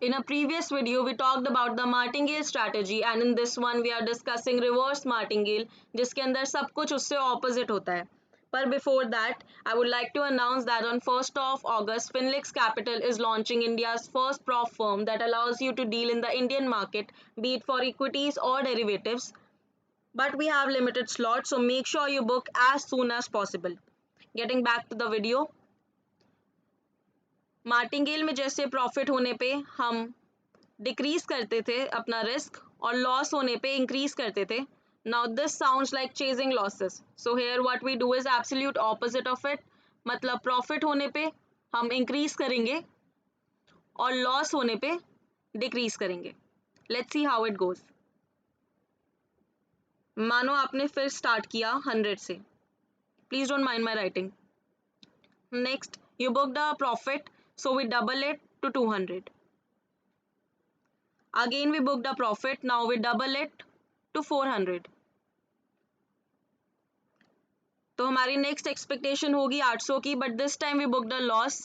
In a previous video, we talked about the martingale strategy, and in this one, we are discussing reverse martingale, जिसके अंदर सब कुछ उससे opposite होता है. But before that, I would like to announce that on 1st of August, Finlex Capital is launching India's first prop firm that allows you to deal in the Indian market, be it for equities or derivatives. But we have limited slots, so make sure you book as soon as possible. Getting back to the video, martingale में जैसे profit होने पे हम decrease करते थे अपना risk और loss होने पे इंक्रीज करते थे. Now this sounds like chasing losses, so here what we do is absolute opposite of it. मतलब प्रॉफिट होने पे हम इंक्रीज करेंगे और लॉस होने पे डिक्रीज करेंगे. Let's see how it goes. मानो आपने फिर स्टार्ट किया 100 से. Please don't mind my writing. Next you booked a profit, so we double it to 200. Again we booked a profit, now we double it to 400. तो हमारी next expectation होगी 800 की, but this time we booked a loss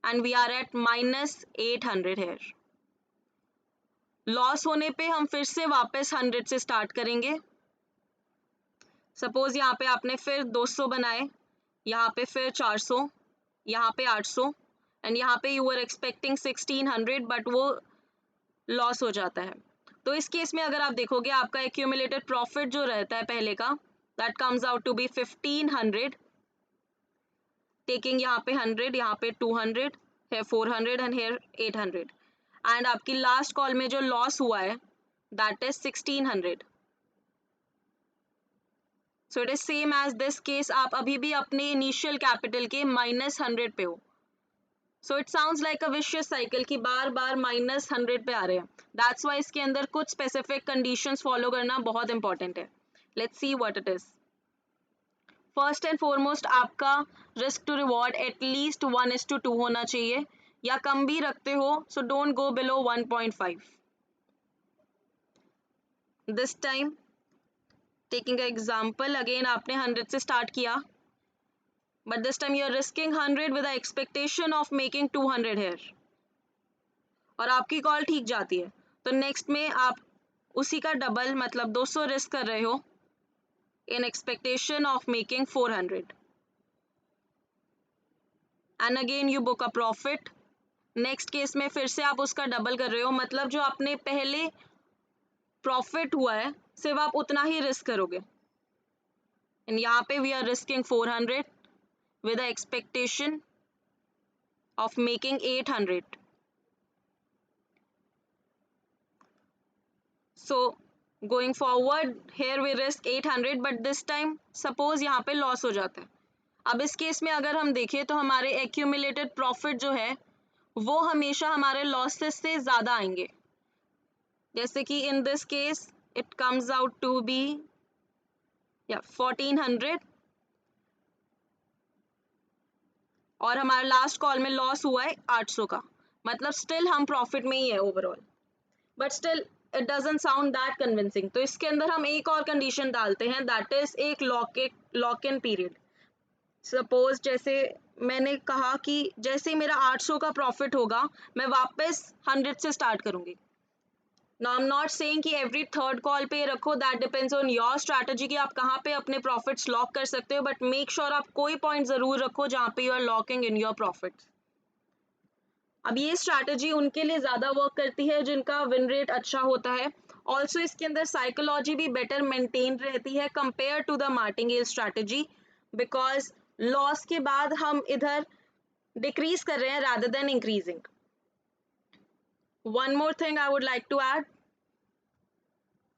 and we are at -800 here. Loss होने पे हम फिर से वापस 100 से स्टार्ट करेंगे. सपोज यहाँ पे आपने फिर 200 बनाए, यहाँ पे फिर 400, यहाँ पे 800 एंड यहाँ पे यू आर एक्सपेक्टिंग 1600, बट वो लॉस हो जाता है. तो इस केस में अगर आप देखोगे आपका एक्यूमुलेटेड प्रॉफिट जो रहता है पहले का, that comes out to be 1500, taking यहाँ पे 100, यहाँ पे 200 है, 400 एंड हेयर 800. एंड आपकी लास्ट कॉल में जो लॉस हुआ है that is 1600. So it is same as this case. आप अभी भी अपने इनिशियल कैपिटल के -100 पे हो. So it sounds like a vicious cycle कि बार बार -100 पे आ रहे हैं. दैट्स वाई इसके अंदर कुछ स्पेसिफिक कंडीशंस फॉलो करना बहुत इंपॉर्टेंट है. Let's see what it is. First and foremost आपका रिस्क टू रिवॉर्ड एटलीस्ट 1:2 होना चाहिए, या कम भी रखते हो so don't go below 1.5. This time taking example, again आपने 100 से स्टार्ट किया, but this time you are risking 100 with the expectation of making 200 here, और आपकी कॉल ठीक जाती है तो नेक्स्ट में आप उसी का डबल मतलब 200 रिस्क कर रहे हो in expectation of making 400, and again you book a profit. Next case में फिर से आप उसका डबल कर रहे हो, मतलब जो आपने पहले प्रॉफिट हुआ है सिर्फ आप उतना ही रिस्क करोगे. एंड यहाँ पे we are risking 400 with the expectation of making 800. So going forward here we risk 800, but this time suppose यहाँ पे लॉस हो जाता है. अब इस केस में अगर हम देखें तो हमारे एक्यूमुलेटेड प्रॉफिट जो है वो हमेशा हमारे लॉसेस से ज़्यादा आएंगे. जैसे कि in this case it comes out to be 1400, और हमारा लास्ट कॉल में लॉस हुआ है 800 का, मतलब स्टिल हम प्रॉफिट में ही है overall, but still it doesn't sound that convincing. तो इसके अंदर हम एक और कंडीशन डालते हैं, दैट इज एक लॉक इन पीरियड. सपोज जैसे मैंने कहा कि जैसे ही मेरा 800 का प्रॉफिट होगा मैं वापस 100 से स्टार्ट करूंगी. Now I am not saying कि एवरी थर्ड कॉल पे रखो, that depends on your strategy कि आप कहाँ पे अपने प्रॉफिट्स लॉक कर सकते हो, बट मेक श्योर आप कोई पॉइंट जरूर रखो जहाँ पे you are locking in your profits. अब ये स्ट्रैटेजी उनके लिए ज़्यादा वर्क करती है जिनका विन रेट अच्छा होता है. ऑल्सो इसके अंदर साइकोलॉजी भी बेटर मेंटेन रहती है compare to the martingale strategy, because loss के बाद हम इधर डिक्रीज कर रहे हैं rather than increasing. One more thing I would like to add,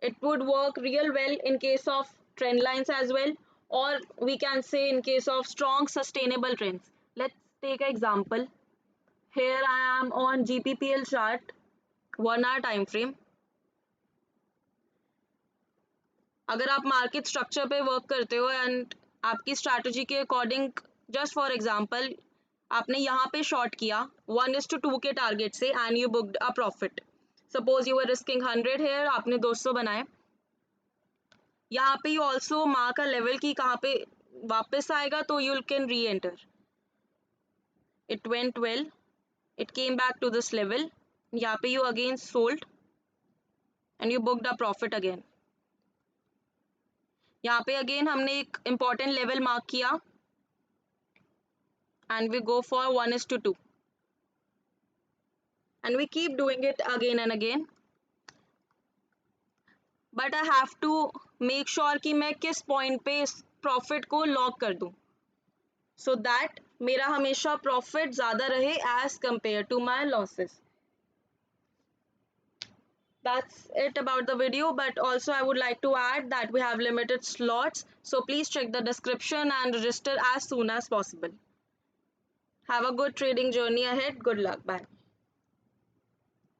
it would work real well in case of trend lines as well, or we can say in case of strong sustainable trends. Let's take an example. Here I am on GPPL chart, 1 hour time frame. अगर आप market structure पे work करते हो and आपकी strategy के according, just for example आपने यहाँ पे शॉर्ट किया 1:2 के टारगेट से and you booked a profit. Suppose you are risking 100 here, आपने 200 बनाए. यहाँ पे you also mark a level की कहाँ पे वापस आएगा तो you can reenter. It went well, it came back to this level, यहाँ पे you again sold and you booked a profit again. यहाँ पे again हमने एक important level mark किया and we go for 1:2 and we keep doing it again and again. But I have to make sure कि मैं किस point पे इस profit को lock कर दूँ, so that मेरा हमेशा profit ज़्यादा रहे as compared to my losses. That's it about the video, but also I would like to add that we have limited slots, so please check the description and register as soon as possible. Have a good trading journey ahead. Good luck. Bye.